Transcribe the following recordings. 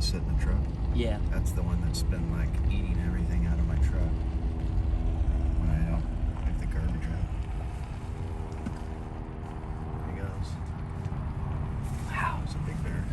sit in the truck? Yeah. That's the one that's been like eating everything out of my truck when I don't pick the garbage out. There he goes. Wow, it's a big bear.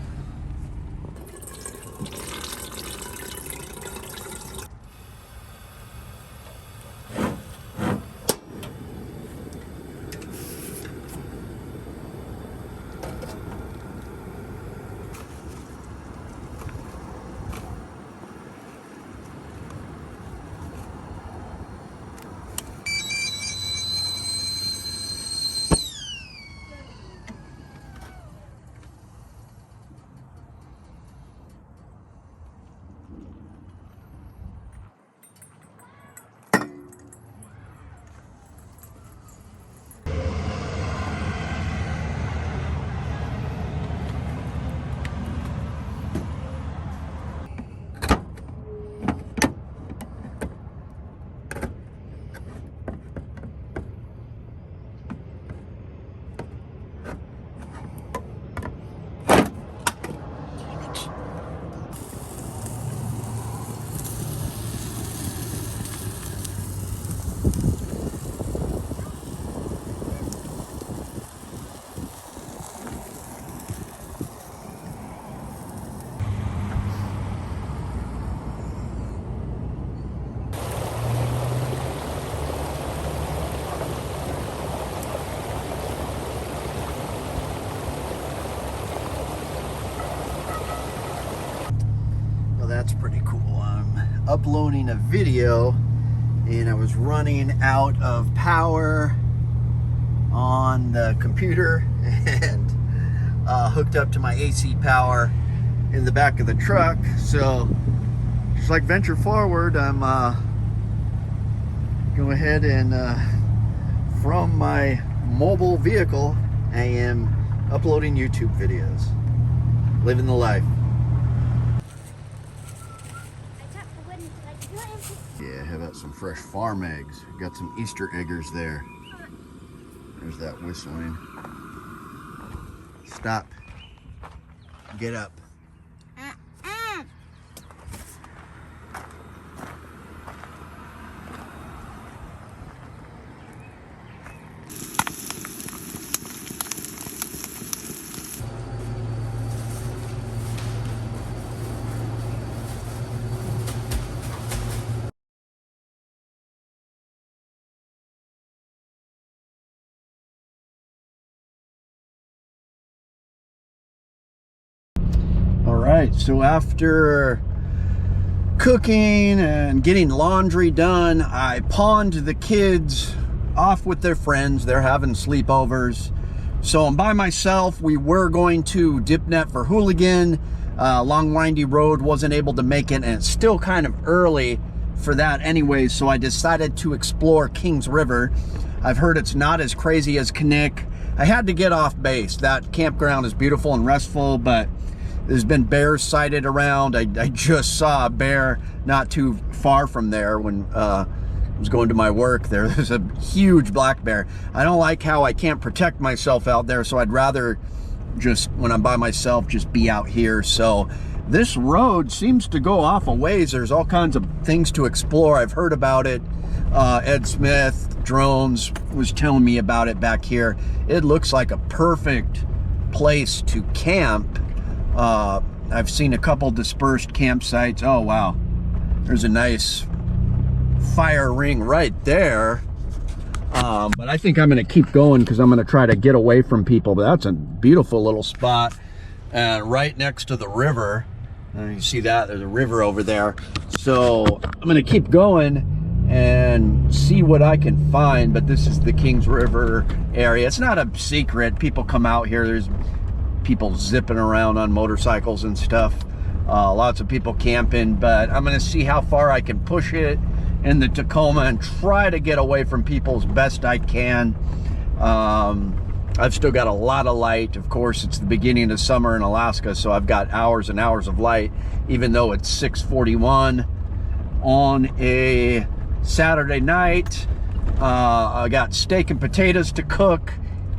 That's pretty cool. I'm uploading a video and I was running out of power on the computer and hooked up to my AC power in the back of the truck. So just like venture forward, I'm go ahead and from my mobile vehicle I am uploading YouTube videos, living the life. Yeah, have out some fresh farm eggs. Got some Easter eggers there. There's that whistling. Stop. Get up. Alright, so after cooking and getting laundry done, I pawned the kids off with their friends. They're having sleepovers. So I'm by myself. We were going to dip net for Hooligan. Long windy road, wasn't able to make it, and it's still kind of early for that anyway, so I decided to explore Kings River. I've heard it's not as crazy as Knik. I had to get off base. That campground is beautiful and restful, but there's been bears sighted around. I just saw a bear not too far from there when I was going to my work there. There's a huge black bear. I don't like how I can't protect myself out there, so I'd rather just, when I'm by myself, just be out here. So this road seems to go off a ways. There's all kinds of things to explore. I've heard about it. Ed Smith, Drones, was telling me about it back here. It looks like a perfect place to camp. I've seen a couple dispersed campsites. Oh, wow. There's a nice fire ring right there. But I think I'm going to keep going because I'm going to try to get away from people. But that's a beautiful little spot. And right next to the river. You see that? There's a river over there. So I'm going to keep going and see what I can find. But this is the Kings River area. It's not a secret. People come out here. There's people zipping around on motorcycles and stuff. Lots of people camping, but I'm going to see how far I can push it in the Tacoma and try to get away from people as best I can. I've still got a lot of light. Of course, it's the beginning of summer in Alaska, so I've got hours and hours of light, even though it's 6:41 on a Saturday night. I got steak and potatoes to cook,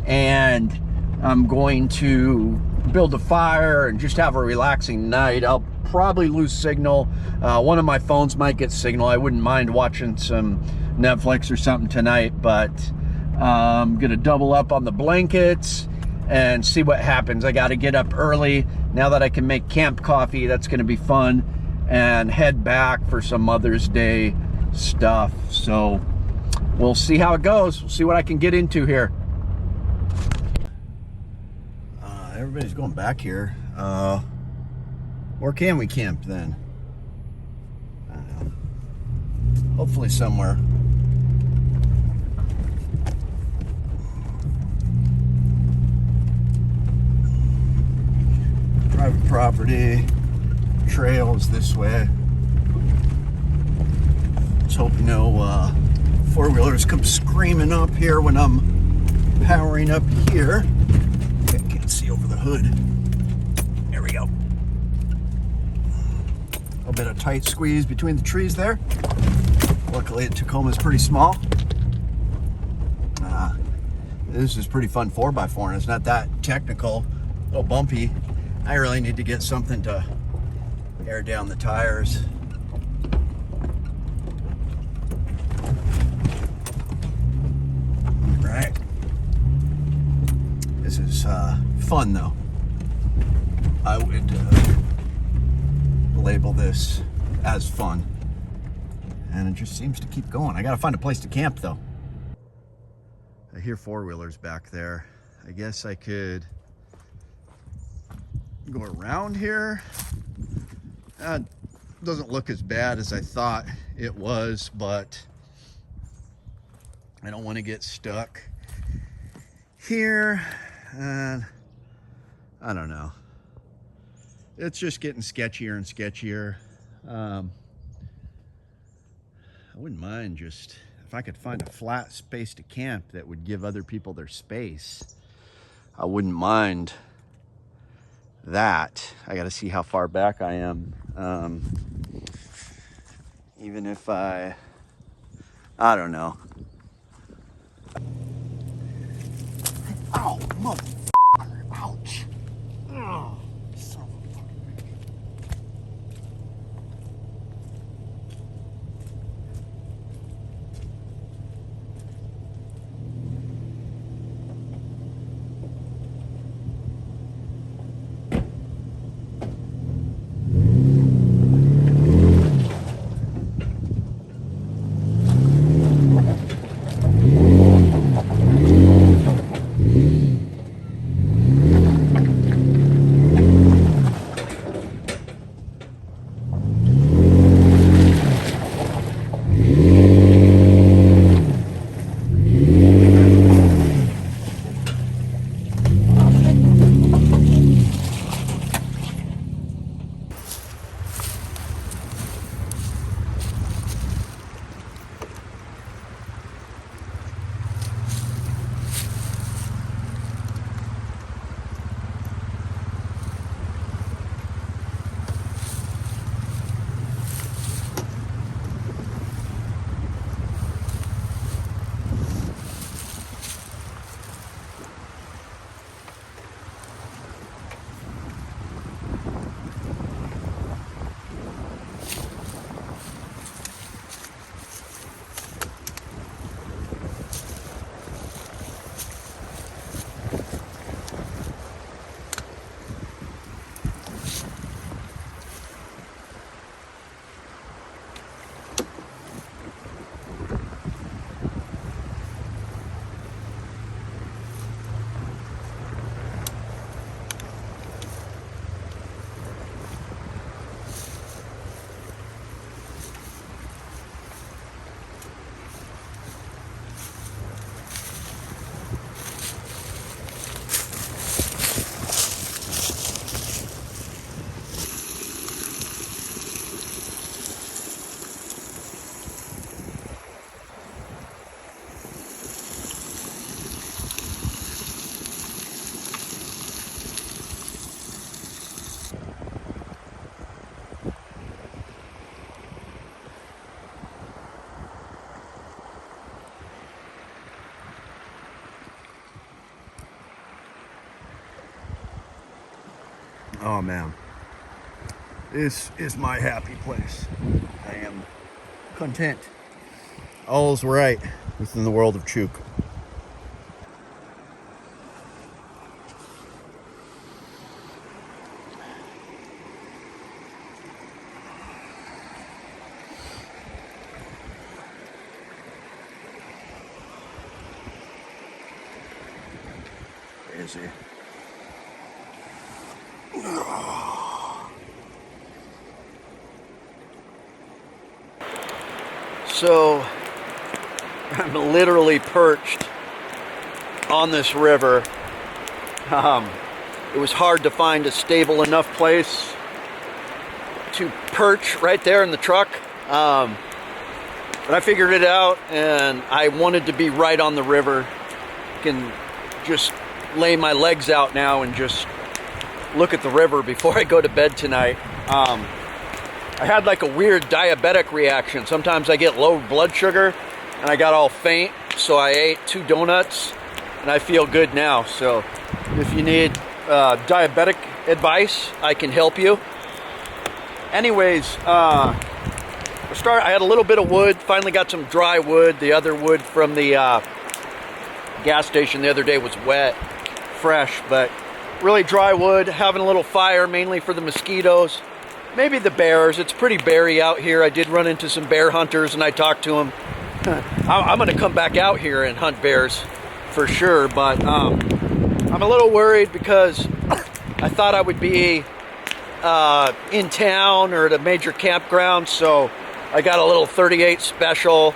and I'm going to build a fire and just have a relaxing night. I'll probably lose signal. One of my phones might get signal. I wouldn't mind watching some Netflix or something tonight, but I'm gonna double up on the blankets and see what happens. I got to get up early now that I can make camp coffee. That's gonna be fun, and head back for some Mother's Day stuff. So we'll see how it goes. We'll see what I can get into here. Everybody's going back here. Where can we camp then? I don't know. Hopefully somewhere. Private property. Trails this way. Let's hope no four-wheelers come screaming up here when I'm powering up here. I can't see over the hood. There we go. A little bit of tight squeeze between the trees there. Luckily, Tacoma's pretty small. This is pretty fun 4x4, and it's not that technical. A little bumpy. I really need to get something to air down the tires. Right. This is fun though. I would label this as fun. And it just seems to keep going. I gotta find a place to camp though. I hear four-wheelers back there. I guess I could go around here. Doesn't look as bad as I thought it was, but I don't want to get stuck here. And I don't know. It's just getting sketchier and sketchier. I wouldn't mind just if I could find a flat space to camp that would give other people their space. I wouldn't mind that. I got to see how far back I am. Even if I don't know. Ow, motherfucker. Ouch. Ugh, son of a fucking bitch. Oh man, This is my happy place. I am content. All's right within the world of Chuke. Is he? So I'm literally perched on this river. It was hard to find a stable enough place to perch right there in the truck. But I figured it out, and I wanted to be right on the river. I can just lay my legs out now and just look at the river before I go to bed tonight. I had like a weird diabetic reaction. Sometimes I get low blood sugar and I got all faint, so I ate 2 donuts and I feel good now. So if you need diabetic advice, I can help you. Anyways, I had a little bit of wood, finally got some dry wood. The other wood from the gas station the other day was wet, fresh, but really dry wood. Having a little fire, mainly for the mosquitoes, maybe the bears. It's pretty beary out here. I did run into some bear hunters and I talked to them. I'm going to come back out here and hunt bears for sure, but I'm a little worried because I thought I would be in town or at a major campground, so I got a little 38 special.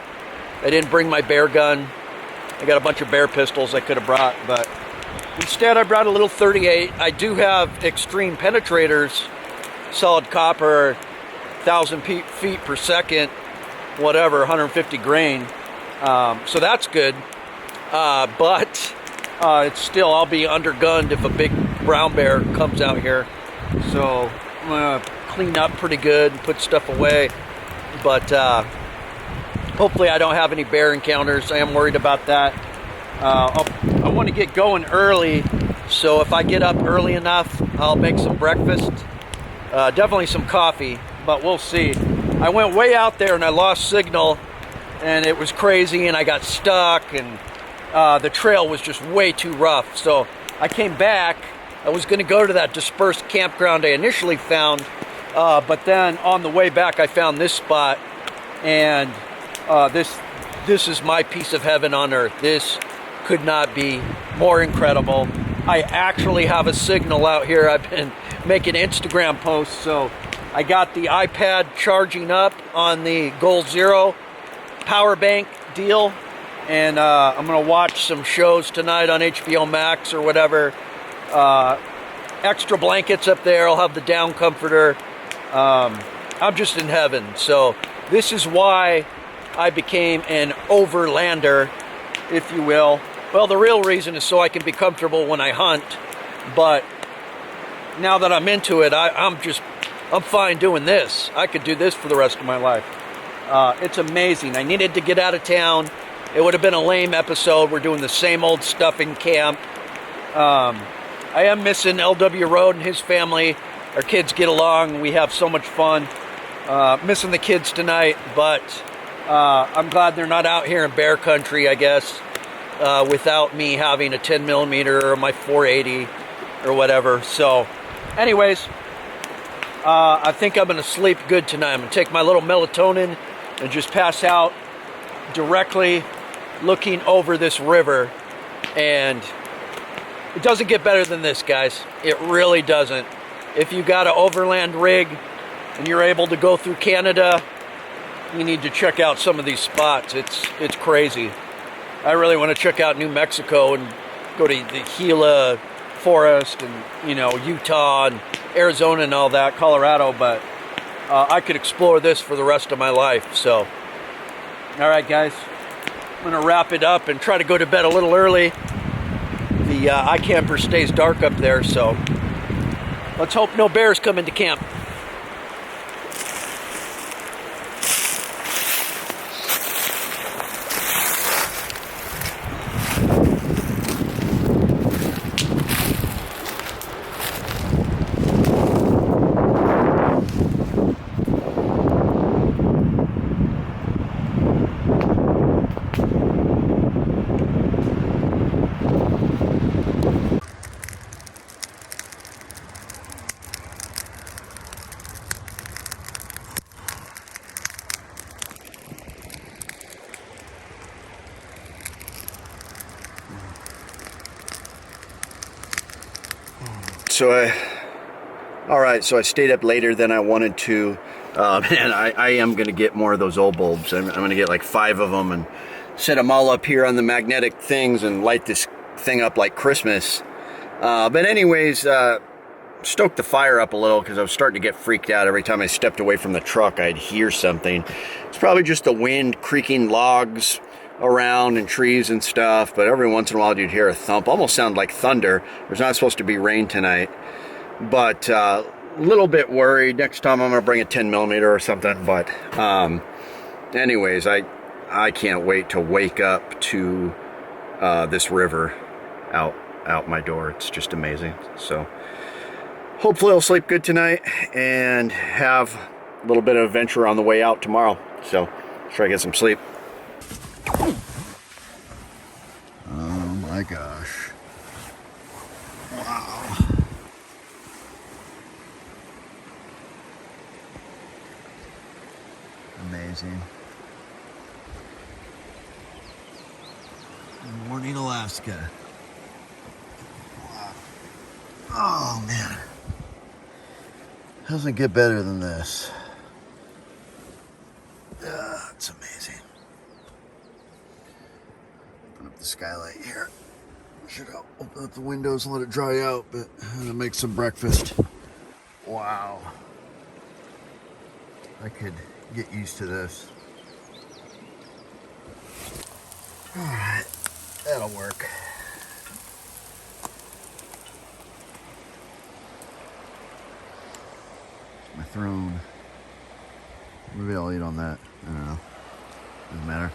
I didn't bring my bear gun. I got a bunch of bear pistols I could have brought, but instead I brought a little 38. I do have extreme penetrators, solid copper, 1,000 feet per second, whatever, 150 grain. So that's good. But it's still, I'll be undergunned if a big brown bear comes out here. So I'm gonna clean up pretty good and put stuff away. But hopefully I don't have any bear encounters. I am worried about that. I want to get going early, so if I get up early enough, I'll make some breakfast. Definitely some coffee, but we'll see. I went way out there and I lost signal, and it was crazy, and I got stuck, and the trail was just way too rough. So I came back. I was going to go to that dispersed campground I initially found, but then on the way back I found this spot, and this is my piece of heaven on earth. This could not be more incredible. I actually have a signal out here. I've been making Instagram posts, so I got the iPad charging up on the Goal Zero power bank deal, and I'm gonna watch some shows tonight on HBO Max or whatever. Extra blankets up there. I'll have the down comforter. I'm just in heaven. So this is why I became an overlander, if you will. Well, the real reason is so I can be comfortable when I hunt, but now that I'm into it, I'm fine doing this. I could do this for the rest of my life. It's amazing. I needed to get out of town. It would have been a lame episode. We're doing the same old stuff in camp. I am missing LW Road and his family. Our kids get along. We have so much fun. Missing the kids tonight, but I'm glad they're not out here in bear country, I guess, without me having a 10 millimeter or my 480 or whatever. So anyways, I think I'm going to sleep good tonight. I'm going to take my little melatonin and just pass out directly looking over this river. And it doesn't get better than this, guys. It really doesn't. If you got an overland rig and you're able to go through Canada, you need to check out some of these spots. It's crazy. I really want to check out New Mexico and go to the Gila Forest and, Utah and Arizona and all that, Colorado, but I could explore this for the rest of my life. So, all right, guys, I'm going to wrap it up and try to go to bed a little early. The iCamper stays dark up there, so let's hope no bears come into camp. All right, so I stayed up later than I wanted to. Man, I am gonna get more of those old bulbs. I'm gonna get like 5 of them and set them all up here on the magnetic things and light this thing up like Christmas. But anyways, stoked the fire up a little because I was starting to get freaked out. Every time I stepped away from the truck, I'd hear something. It's probably just the wind creaking logs around and trees and stuff, but every once in a while you'd hear a thump. Almost sounded like thunder. There's not supposed to be rain tonight, but a little bit worried. Next time I'm gonna bring a 10mm or something. But anyways, I can't wait to wake up to this river out my door. It's just amazing. So hopefully I'll sleep good tonight and have a little bit of adventure on the way out tomorrow. So try to get some sleep. Oh my gosh. Wow. Amazing. Good morning, Alaska. Wow. Oh man. Doesn't get better than this. It's amazing. Open up the skylight here. Should open up the windows and let it dry out, but I'm gonna make some breakfast. Wow. I could get used to this. Alright, that'll work. My throne. Maybe I'll eat on that. I don't know. Doesn't matter.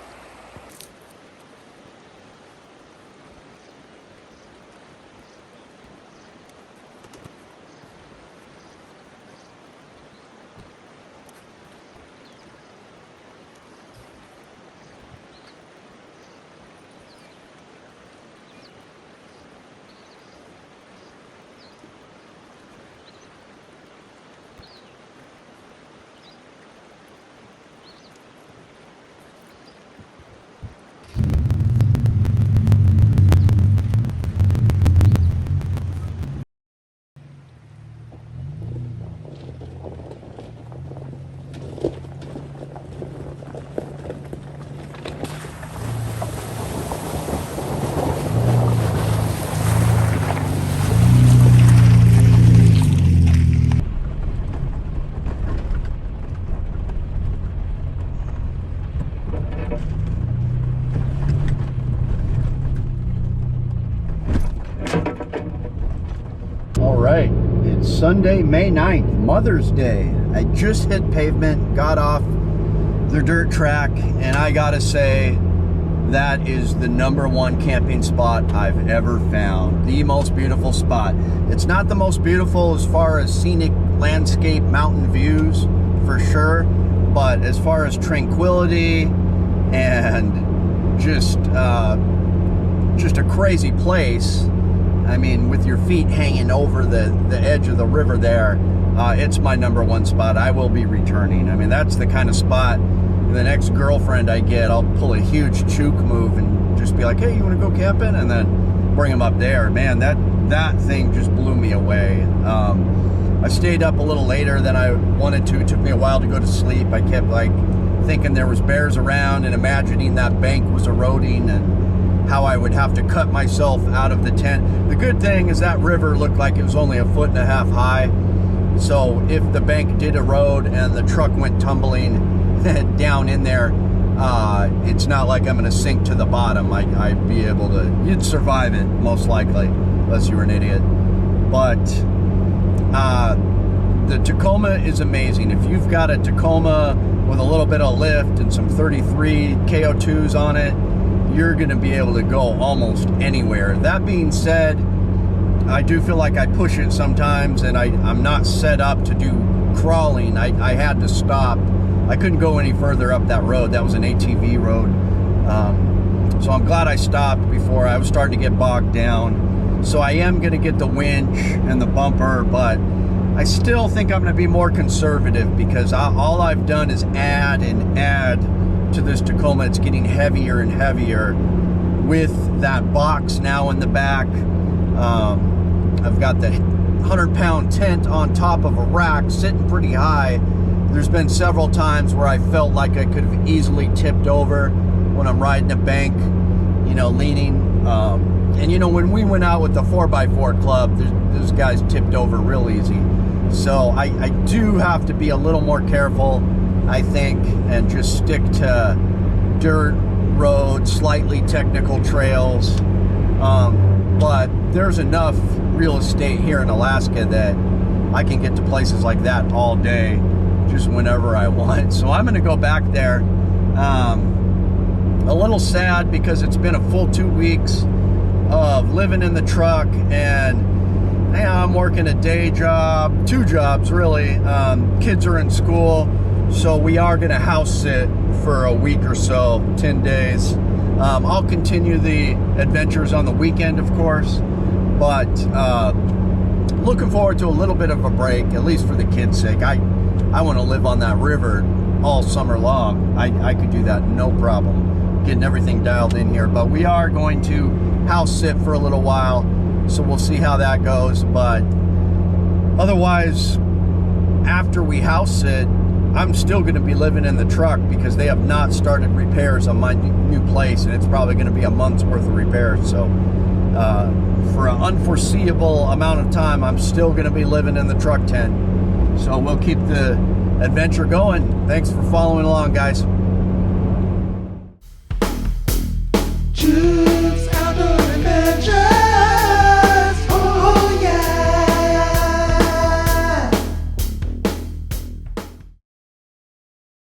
Alright, it's Sunday, May 9th, Mother's Day. I just hit pavement, got off the dirt track, and I gotta say, that is the #1 camping spot I've ever found. The most beautiful spot. It's not the most beautiful as far as scenic landscape, mountain views, for sure, but as far as tranquility and just a crazy place. I mean, with your feet hanging over the edge of the river there, it's my #1 spot. I will be returning. I mean, that's the kind of spot, the next girlfriend I get, I'll pull a huge Chuke move and just be like, hey, you want to go camping? And then bring them up there. Man, that thing just blew me away. I stayed up a little later than I wanted to. It took me a while to go to sleep. I kept like thinking there was bears around and imagining that bank was eroding and how I would have to cut myself out of the tent. The good thing is that river looked like it was only 1.5 foot high. So if the bank did erode and the truck went tumbling down in there, it's not like I'm gonna sink to the bottom. I'd be able to, you'd survive it most likely, unless you were an idiot. But the Tacoma is amazing. If you've got a Tacoma with a little bit of lift and some 33 KO2s on it, you're gonna be able to go almost anywhere. That being said, I do feel like I push it sometimes, and I'm not set up to do crawling. I had to stop. I couldn't go any further up that road. That was an ATV road. So I'm glad I stopped before I was starting to get bogged down. So I am gonna get the winch and the bumper, but I still think I'm gonna be more conservative because all I've done is add and add to this Tacoma. It's getting heavier and heavier with that box now in the back. I've got the 100-pound tent on top of a rack, sitting pretty high. There's been several times where I felt like I could have easily tipped over when I'm riding a bank, you know, leaning. And you know, when we went out with the 4x4 club, those guys tipped over real easy. So I do have to be a little more careful, I think, and just stick to dirt roads, slightly technical trails. But there's enough real estate here in Alaska that I can get to places like that all day, just whenever I want. So I'm going to go back there. A little sad because it's been a full 2 weeks of living in the truck, and I'm working a day job, 2 jobs really. Kids are in school, so we are going to house sit for a week or so, 10 days. I'll continue the adventures on the weekend, of course, but looking forward to a little bit of a break, at least for the kids' sake. I want to live on that river all summer long. I could do that, no problem, getting everything dialed in here. But we are going to house sit for a little while, so we'll see how that goes. But otherwise, after we house sit, I'm still going to be living in the truck because they have not started repairs on my new place, and it's probably going to be a month's worth of repairs. So for an unforeseeable amount of time, I'm still going to be living in the truck tent. So we'll keep the adventure going. Thanks for following along, guys.